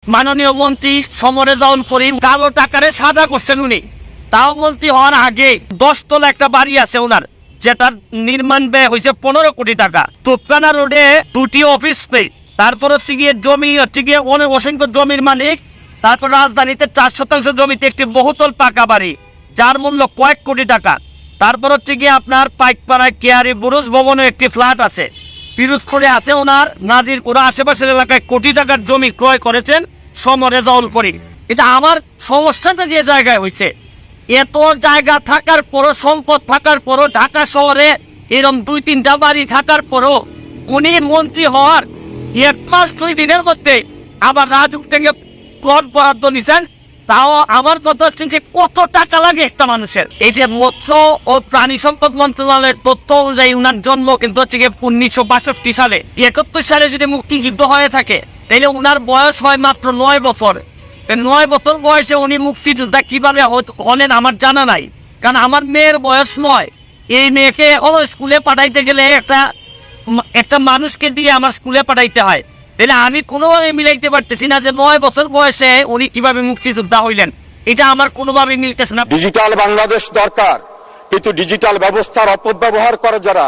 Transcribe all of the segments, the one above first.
মাননীয় মন্ত্রী সমরেজাউল করিম কালো টাকারে সাদা করছেন উনি। তাও মন্ত্রী হওয়ার আগে 10 তলা একটা বাড়ি আছে ওনার, যেটার নির্মাণ ব্যয় হয়েছে 15 কোটি টাকা। তুপকানা রোডে 2টি অফিস স্পেস, তারপর হচ্ছে গিয়ে জমি হচ্ছে গিয়ে অসংখ্য জমির মালিক। তারপর রাজধানীতে 4 শতাংশ জমিতে একটি বহুতল পাকা বাড়ি, যার মূল্য কয়েক কোটি টাকা। তারপর হচ্ছে গিয়ে আপনার পাইকপাড়ায় কেয়ারি বুরুজ ভবনে একটি ফ্ল্যাট আছে। পিরোজপুরে আছে ওনার নাজিরপুরা, আশেপাশের এলাকায় কোটি টাকার জমি ক্রয় করেছেন সমরেজাউল করিম। এটা আমার সমস্যাটা যে জায়গায় হয়েছে, এত জায়গা থাকার পরও, সম্পদ থাকার পরও, ঢাকা শহরে এরকম 2-3টা বাড়ি থাকার পরও উনি মন্ত্রী হওয়ার 1 মাস 2 দিনের মধ্যে আবার রাজুক থেকে প্লট বরাদ্দ নিছেন। তাও আমার কথা হচ্ছে যে কত টাকা লাগে একটা মানুষের। এই যে মৎস্য ও প্রাণী সম্পদ মন্ত্রণালয়ের তথ্য অনুযায়ী উনার জন্ম কিন্তু হচ্ছে 1962 সালে। 71 সালে যদি মুক্তিযুদ্ধ হয়ে থাকে তাহলে উনার বয়স হয় মাত্র 9 বছর। 9 বছর বয়সে উনি মুক্তিযোদ্ধা কিভাবে হলেন আমার জানা নাই, কারণ আমার মেয়ের বয়স 9। এই মেয়েকে স্কুলে পাঠাইতে গেলে একটা মানুষকে দিয়ে আমার স্কুলে পাঠাইতে হয়। তাহলে আমি কোনোভাবে মিলাইতে পারতেছি না যে 9 বছর বয়সে উনি কিভাবে মুক্তিযোদ্ধা হইলেন। এটা আমার কোনোভাবে মিলতেছে না। ডিজিটাল বাংলাদেশ দরকার, কিন্তু ডিজিটাল ব্যবস্থার অপব্যবহার করে যারা,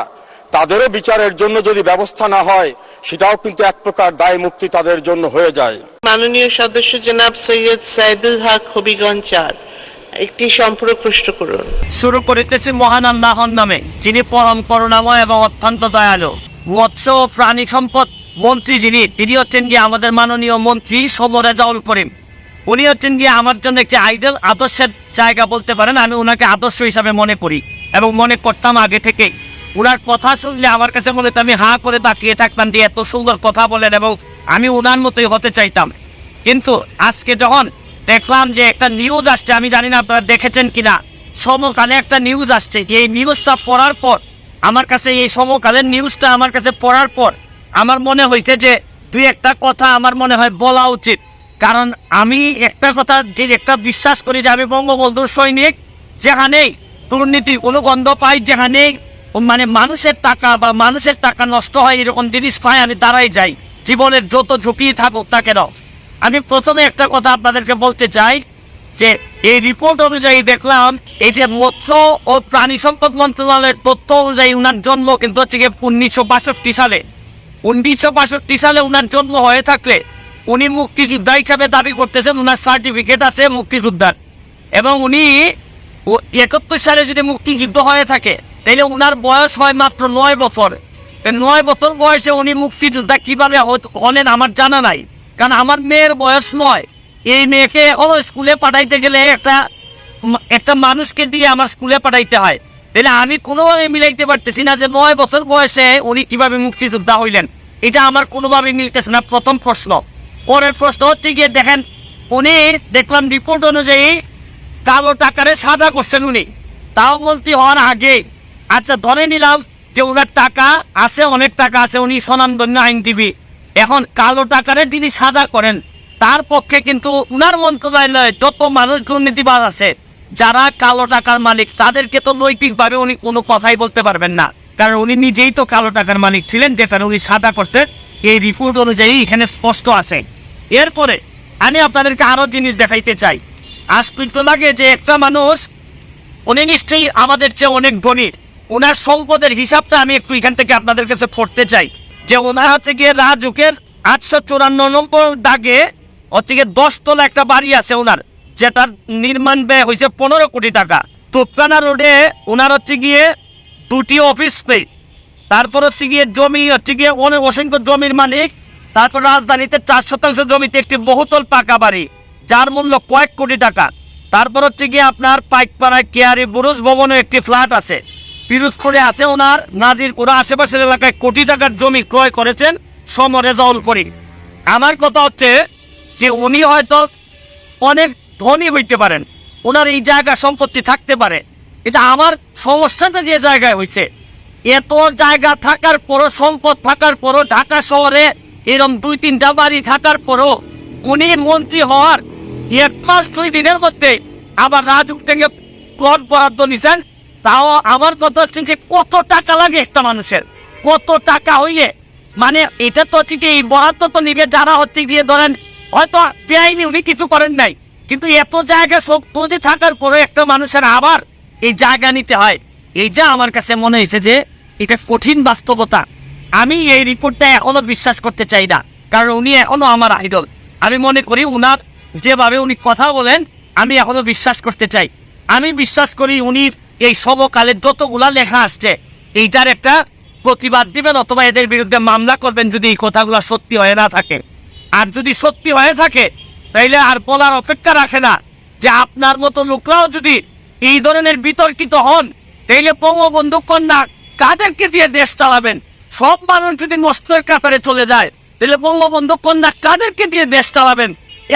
তাদেরও বিচারের জন্য যদি ব্যবস্থা না হয়, সেটাও কিন্তু এক প্রকার দায় মুক্তি তাদের জন্য হয়ে যায়। মাননীয় সদস্য জনাব সৈয়দ সাইদুল হক হবিগঞ্জ 4 একটি সম্পূরক প্রশ্ন করুন। শুরু করিতেছি মহান আল্লাহর নামে, যিনি পরম করুণাময় এবং অত্যন্ত দয়ালু। মৎস্য ও প্রাণী সম্পদ মন্ত্রী তিনি হচ্ছেন গিয়ে আমাদের মাননীয় মন্ত্রী সমরেজাউল করিম। উনি হচ্ছেন গিয়ে আমার জন্য একটি আইডল, আদর্শের জায়গা বলতে পারেন। আমি ওনাকে আদর্শ হিসাবে মনে করি এবং মনে করতাম আগে থেকে। ওনার কথা শুনলে আমার কাছে মনে হতো আমি হাঁ করে তাকিয়ে থাকতাম যে এত সুন্দর কথা বলেন, এবং আমি ওনার মতোই হতে চাইতাম। কিন্তু আজকে যখন দেখলাম যে একটা নিউজ আসছে, আমি জানি না আপনারা দেখেছেন কিনা, সমকালে একটা নিউজ আসছে। এই নিউজটা পড়ার পর আমার কাছে, এই সমকালের নিউজটা আমার কাছে পড়ার পর আমার মনে হয়েছে যে 2-1টা কথা আমার মনে হয় বলা উচিত। কারণ আমি একটা কথা যে একটা বিশ্বাস করি যে আমি বঙ্গবন্ধুর সৈনিক, যেখানেই দুর্নীতি কোনো গন্ধ পাই, যেখানেই মানে মানুষের টাকা নষ্ট হয় এরকম জিনিস পাই, আমি দাঁড়াই যাই, জীবনের যত ঝুঁকি থাকুক তা কেন। আমি প্রথমে একটা কথা আপনাদেরকে বলতে চাই যে এই রিপোর্ট অনুযায়ী দেখলাম এই যে মৎস্য ও প্রাণী সম্পদ মন্ত্রণালয়ের তথ্য অনুযায়ী উনার জন্ম কিন্তু হচ্ছে 1962 সালে। 1962 সালে উনার জন্ম হয়ে থাকলে উনি মুক্তিযোদ্ধা হিসাবে দাবি করতেছেন, উনার সার্টিফিকেট আছে মুক্তিযোদ্ধার। এবং উনি 71 সালে যদি মুক্তিযুদ্ধ হয়ে থাকে তাহলে উনার বয়স হয় মাত্র 9 বছর। 9 বছর বয়সে উনি মুক্তিযোদ্ধা কিভাবে হলেন আমার জানা নাই, কারণ আমার মেয়ের বয়স 9। এই মেয়েকে স্কুলে পাঠাইতে গেলে একটা মানুষকে দিয়ে আমার স্কুলে পাঠাইতে হয়। তাহলে আমি কোনোভাবে মিলাইতে পারতেছি না যে 9 বছর বয়সে উনি কিভাবে মুক্তিযোদ্ধা হইলেন। এটা আমার কোনোভাবে মিলতেছে না, প্রথম প্রশ্ন। পরের প্রশ্ন হচ্ছে গিয়ে দেখেন, উনি দেখলাম রিপোর্ট অনুযায়ী কালো টাকারে সাদা করছেন উনি, তাও মন্ত্রী হওয়ার আগে। আচ্ছা ধরে নিলাম যে ওনার টাকা আছে, অনেক টাকা আছে, উনি স্বনামধন্য আইনজীবী। এখন কালো টাকারে তিনি সাদা করেন, তার পক্ষে কিন্তু উনার মন্ত্রণালয়ে যত মানুষ দুর্নীতিবাজ আছে, যারা কালো টাকার মালিক, তাদেরকে তো নৈতিকভাবে উনি কোনো কথাই বলতে পারবেন না, কারণ উনি নিজেই তো কালো টাকার মালিক ছিলেন, যেটা উনি সাদা করছেন এই রিপোর্ট অনুযায়ী এখানে স্পষ্ট আছে। এরপরে আমি আপনাদেরকে আরো জিনিস দেখাইতে চাই। আশ্চর্য লাগে যে একটা মানুষ, উনি নিশ্চয়ই আমাদের চেয়ে অনেক ধনী, ওনার সম্পদের হিসাবটা আমি একটু এখান থেকে আপনাদের কাছে পড়তে চাই। যে ওনার হচ্ছে গিয়ে রাজুকের 854 নম্বর দাগে হচ্ছে গিয়ে 10 তলা একটা বাড়ি আছে ওনার, যেটার নির্মাণ ব্যয় হয়েছে 15 কোটি টাকা। তুপকানা রোডে ওনার হচ্ছে গিয়ে 2টি অফিস স্পেস, তারপর হচ্ছে গিয়ে জমি হচ্ছে গিয়ে অসংখ্য জমির মালিক। তারপর রাজধানীতে 4 শতাংশ জমিতে একটি বহুতল পাকা বাড়ি, যার মূল্য কয়েক কোটি টাকা। তারপর হচ্ছে গিয়ে আপনার পাইকপাড়ায় কেয়ারি বুরুজ ভবনে একটি ফ্ল্যাট আছে। পিরোজপুরে আছে ওনার নাজিরপুরা, আশেপাশের এলাকায় কোটি টাকার জমি ক্রয় করেছেন সমরেজাউল করিম। আমার কথা হচ্ছে যে উনি হয়তো অনেক ধনী হইতে পারেন, ওনার এই জায়গা সম্পত্তি থাকতে পারে। এটা আমার সমস্যাটা যে জায়গায় হয়েছে, এত জায়গা থাকার পরও, সম্পদ থাকার পরও, ঢাকা শহরে এরকম 2-3টা বাড়ি থাকার পরও উনি মন্ত্রী হওয়ার 1 মাস 2 দিনের মধ্যে আবার রাজুক থেকে প্লট বরাদ্দ নিছেন। তাও আমার কথা হচ্ছে যে কত টাকা লাগে একটা মানুষের, কত টাকা হইলে মানে এটা তো হচ্ছে কি এই বরাদ্দ তো নিবে যারা হচ্ছে গিয়ে ধরেন হয়তো বেআইনি উনি কিছু করেন নাই, কিন্তু এত জায়গা সম্পত্তি থাকার পরে একটা মানুষের আবার এই জায়গা নিতে হয়, এইটা আমার কাছে মনে হয়েছে যে এটা কঠিন বাস্তবতা। আমি এই রিপোর্টটা এখনো বিশ্বাস করতে চাই না, কারণ উনি এখনো আমার আইডল। আমি মনে করি উনার যেভাবে উনি কথা বলেন আমি এখনো বিশ্বাস করতে চাই। আমি বিশ্বাস করি উনি এই সমকালের যতগুলা লেখা আসছে এইটার একটা প্রতিবাদ দিবেন অথবা এদের বিরুদ্ধে মামলা করবেন যদি এই কথাগুলো সত্যি হয়ে না থাকে। আর যদি সত্যি হয়ে থাকে তাইলে আর বলার অপেক্ষা রাখে না যে আপনার মতো লোকরাও যদি এই ধরনের বিতর্কিত হন তাইলে বঙ্গবন্ধু কন্যা কাদেরকে দিয়ে দেশ চালাবেন? সব মানুষ যদি নষ্টের কাতারে চলে যায় তাহলে বঙ্গবন্ধু কন্যা কাদেরকে দিয়ে দেশ চালাবেন?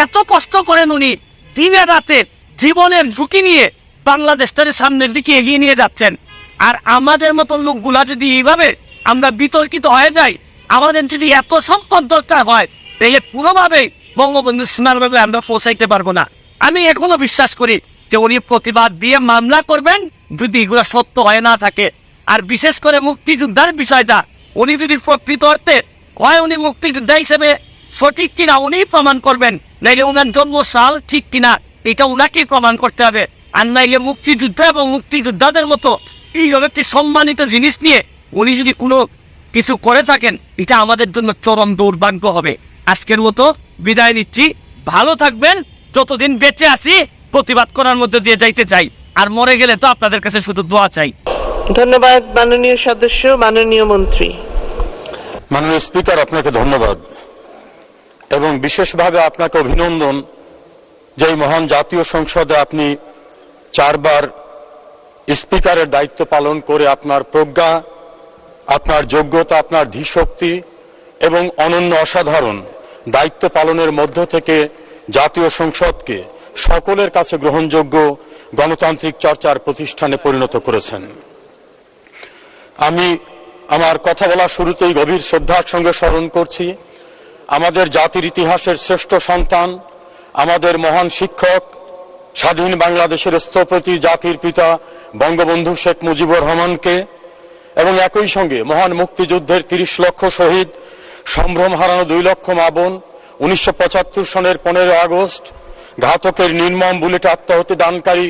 এত কষ্ট করেন উনি, দিনে রাতে জীবনের ঝুঁকি নিয়ে বাংলাদেশটাকে সামনের দিকে এগিয়ে নিয়ে যাচ্ছেন। আর আমাদের মতো লোকগুলা যদি এইভাবে আমরা বিতর্কিত হয়ে যাই, আমাদের যদি এত সম্পদ দরকার হয় তাহলে পুরোভাবে বঙ্গবন্ধু সোনারভাবে আমরা পৌঁছাইতে পারবো না। আমি এখনো বিশ্বাস করি যে উনি প্রতিবাদ দিয়ে মামলা করবেন যদি এগুলো সত্য হয়ে না থাকে। আর বিশেষ করে মুক্তিযোদ্ধার বিষয়টা উনি যদি প্রকৃত অর্থে হয় উনি মুক্তিযোদ্ধা হিসেবে সঠিক কিনা উনি প্রমাণ করবেন, নাইলে ওনার জন্মসাল ঠিক কিনা এটা ওনাকেই প্রমাণ করতে হবে। আর নাইলে মুক্তিযুদ্ধ এবং মুক্তিযোদ্ধাদের মতো এই একটি সম্মানিত জিনিস নিয়ে উনি যদি কোনো কিছু করে থাকেন এটা আমাদের জন্য চরম দুর্ভাগ্য হবে। আজকের মতো বিদায় নিচ্ছি, ভালো থাকবেন। যতদিন বেঁচে আছি প্রতিবাদ করার মধ্যে দিয়ে যাইতে চাই, আর মরে গেলে তো আপনাদের কাছে শুধু দোয়া চাই। ধন্যবাদ মাননীয় সদস্য, মাননীয় মন্ত্রী। মাননীয় স্পিকার, আপনাকে ধন্যবাদ এবং বিশেষভাবে আপনাকে অভিনন্দন যে এই মহান জাতীয় সংসদে আপনি 4 বার স্পিকারের দায়িত্ব পালন করে আপনার প্রজ্ঞা, আপনার যোগ্যতা, আপনার ধীশক্তি এবং অনন্য অসাধারণ দায়িত্ব পালনের মধ্য থেকে জাতীয় সংসদকে সকলের কাছে গ্রহণযোগ্য গণতান্ত্রিক চর্চার প্রতিষ্ঠানে পরিণত করেছেন। আমি আমার কথা বলার শুরুতেই গভীর শ্রদ্ধার সঙ্গে স্মরণ করছি আমাদের জাতির ইতিহাসের শ্রেষ্ঠ সন্তান, আমাদের মহান শিক্ষক, স্বাধীন বাংলাদেশের স্থপতি, জাতির পিতা বঙ্গবন্ধু শেখ মুজিবুর রহমানকে, এবং একই সঙ্গে মহান মুক্তিযুদ্ধের 30 লক্ষ শহীদ, সম্ভ্রম হারানো 2 লক্ষ মা বোন, 1975 সনের 15 আগস্ট ঘাতকের নির্মম বুলেটে আত্মাহুতি দানকারী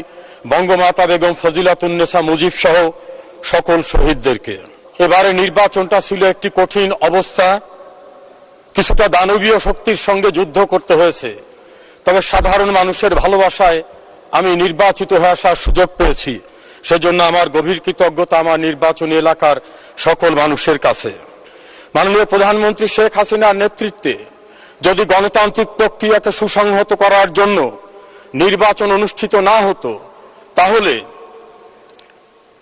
বঙ্গমাতা বেগম ফজিলাতুন্নেসা মুজিব সহ সকল শহীদদেরকে। এবারে নির্বাচনটা ছিল একটি কঠিন অবস্থা, কিছুটা দানবীয় শক্তির সঙ্গে যুদ্ধ করতে হয়েছে, তবে সাধারণ মানুষের ভালোবাসায় আমি নির্বাচিত হয়ে আসার সুযোগ পেয়েছি। সেজন্য আমার গভীর কৃতজ্ঞতা আমার নির্বাচনী এলাকার সকল মানুষের কাছে। মাননীয় প্রধানমন্ত্রী শেখ হাসিনার নেতৃত্বে যদি গণতান্ত্রিক প্রক্রিয়াকে সুসংহত করার জন্য নির্বাচন অনুষ্ঠিত না হতো তাহলে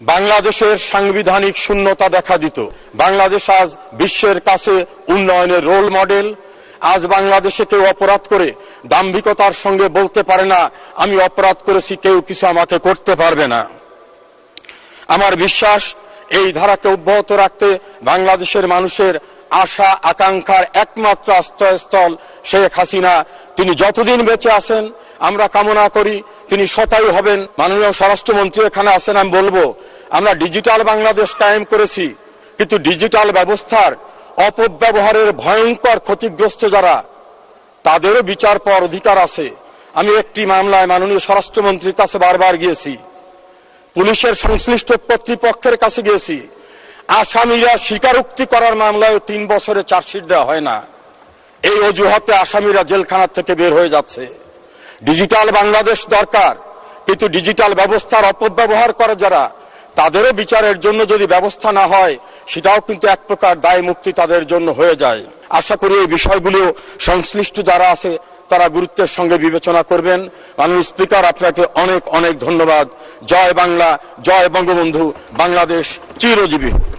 বাংলাদেশের সাংবিধানিক শূন্যতা দেখা দিত। বাংলাদেশ আজ বিশ্বের কাছে উন্নয়নের রোল মডেল। আজ বাংলাদেশে কেউ অপরাধ করে দাম্ভিকতার সঙ্গে বলতে পারে না আমি অপরাধ করেছি, কেউ কিছু আমাকে করতে পারবে না। আমার বিশ্বাস এই ধারাকে অব্যাহত রাখতে বাংলাদেশের মানুষের আশা আকাঙ্ক্ষার একমাত্র আশ্রয়স্থল শেখ হাসিনা। তিনি যতদিন বেঁচে আছেন আমরা কামনা করি তিনি শতায়ু হবেন। মাননীয় স্বরাষ্ট্রমন্ত্রী এখানে আছেন, আমি বলবো আমরা ডিজিটাল বাংলাদেশ কায়েম করেছি, কিন্তু ডিজিটাল ব্যবস্থার অপব্যবহারের ভয়ঙ্কর ক্ষতিগ্রস্ত যারা, তাদেরও বিচার পাওয়ার অধিকার আছে। আমি একটি মামলায় মাননীয় স্বরাষ্ট্রমন্ত্রীর কাছে বারবার গিয়েছি, পুলিশের সংশ্লিষ্ট কর্তৃপক্ষের কাছে গিয়েছি। আসামিরা স্বীকারোক্তি করার মামলায় 3 বছরে চার্জশিট দেওয়া হয় না। এই অজুহাতে আসামিরা জেলখানা থেকে বের হয়ে যাচ্ছে। ডিজিটাল বাংলাদেশ দরকার, কিন্তু ডিজিটাল ব্যবস্থার অপব্যবহার করে যারা, তাদেরও বিচারের জন্য যদি ব্যবস্থা না হয় সেটাও কিন্তু এক প্রকার দায় মুক্তি তাদের জন্য হয়ে যায়। আশা করি এই বিষয়গুলো সংশ্লিষ্ট যারা আছে তারা গুরুত্বের সঙ্গে বিবেচনা করবেন। মাননীয় স্পিকার, আপনাকে অনেক অনেক ধন্যবাদ। জয় বাংলা, জয় বঙ্গবন্ধু, বাংলাদেশ চিরজীবী হোক।